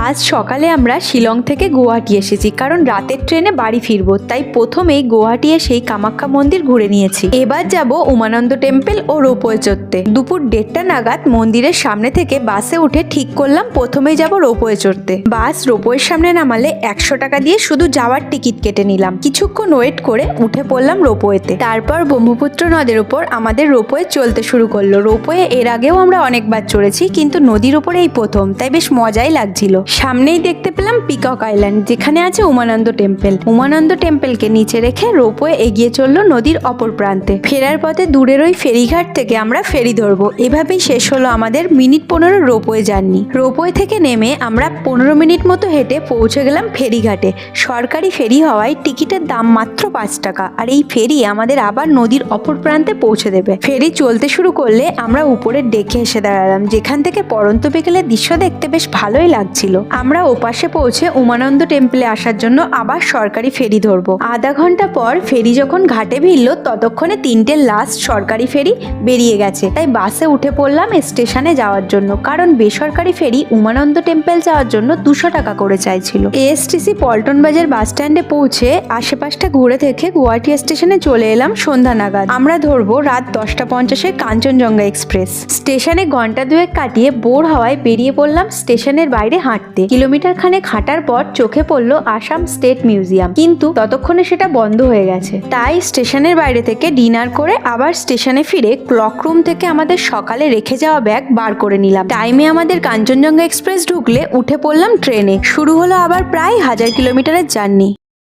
আজ সকালে আমরা শিলং থেকে গুয়াহাটি এসেছি, কারণ রাতের ট্রেনে বাড়ি ফিরবো, তাই প্রথমেই গুয়াহাটি এসেই কামাখ্যা মন্দির ঘুরে নিয়েছি। এবার যাব উমানন্দ টেম্পল ও রোপওয়ে চড়তে। দুপুর 1:30 নাগাদ মন্দিরের সামনে থেকে বাসে উঠে ঠিক করলাম প্রথমেই যাব রোপওয়ে চড়তে। বাস রোপওয়ের সামনে নামালে 100 টাকা দিয়ে শুধু যাওয়ার টিকিট কেটে নিলাম। কিছুক্ষণ ওয়েট করে উঠে পড়লাম রোপওয়েতে। তারপর ব্রহ্মপুত্র নদের উপর আমাদের রোপওয়ে চলতে শুরু করলো। রোপওয়ে এর আগেও আমরা অনেকবার চড়েছি, কিন্তু নদীর উপরে এই প্রথম, তাই বেশ মজাই লাগছিল। সামনেই দেখতে পেলাম পিকক আইল্যান্ড, যেখানে আছে উমানন্দ টেম্পল। উমানন্দ টেম্পলকে নিচে রেখে রোপওয়ে এগিয়ে চললো নদীর অপর প্রান্তে। ফেরার পথে দূরের ওই ফেরিঘাট থেকে আমরা ফেরি ধরবো। এভাবেই শেষ হলো আমাদের মিনিট 15 রোপওয়ে জার্নি। রোপওয়ে থেকে নেমে আমরা 15 মিনিট মতো হেঁটে পৌঁছে গেলাম ফেরিঘাটে। সরকারি ফেরি হওয়ায় টিকিটের দাম মাত্র 5 টাকা, আর এই ফেরি আমাদের আবার নদীর অপর প্রান্তে পৌঁছে দেবে। ফেরি চলতে শুরু করলে আমরা উপরের ডেকে এসে দাঁড়ালাম, যেখান থেকে পড়ন্ত বিকেলের দৃশ্য দেখতে বেশ ভালোই লাগছিল। আমরা ওপাশে পৌঁছে উমানন্দ টেম্পলে আসার জন্য আবার সরকারি ফেরি ধরবো। আধা ঘন্টা পর ফেরি যখন ঘাটে ভিড়লো, ততক্ষণে 3টে লাস্ট সরকারি ফেরি বেরিয়ে গেছে। তাই বাসে উঠে পড়লাম স্টেশনে যাওয়ার জন্য, কারণ বেসরকারি ফেরি উমানন্দ টেম্পল যাওয়ার জন্য 200 টাকা করে চাইছিল। এএসটিসি পল্টন বাজার বাস স্ট্যান্ডে পৌঁছে আশেপাশটা ঘুরে থেকে গুয়াহাটি স্টেশনে চলে এলাম সন্ধ্যা নাগাদ। আমরা ধরবো রাত 10:50 কাঞ্চনজঙ্ঘা এক্সপ্রেস। স্টেশনে ঘন্টা 2 কাটিয়ে বোর হওয়ায় বেরিয়ে পড়লাম স্টেশনের বাইরে হাঁটতে। কিলোমিটার খানেক হাঁটার পর চোখে পড়লো আসাম স্টেট মিউজিয়াম, কিন্তু ততক্ষণে সেটা বন্ধ হয়ে গেছে। তাই স্টেশনের বাইরে থেকে ডিনার করে আবার স্টেশনে ফিরে ক্লক রুম থেকে আমাদের সকালে রেখে যাওয়া ব্যাগ বার করে নিলাম। টাইমে আমাদের কাঞ্চনজঙ্ঘা এক্সপ্রেস ঢুকলে উঠে পড়লাম ট্রেনে। শুরু হলো আবার প্রায় 1000 কিলোমিটারের জার্নি।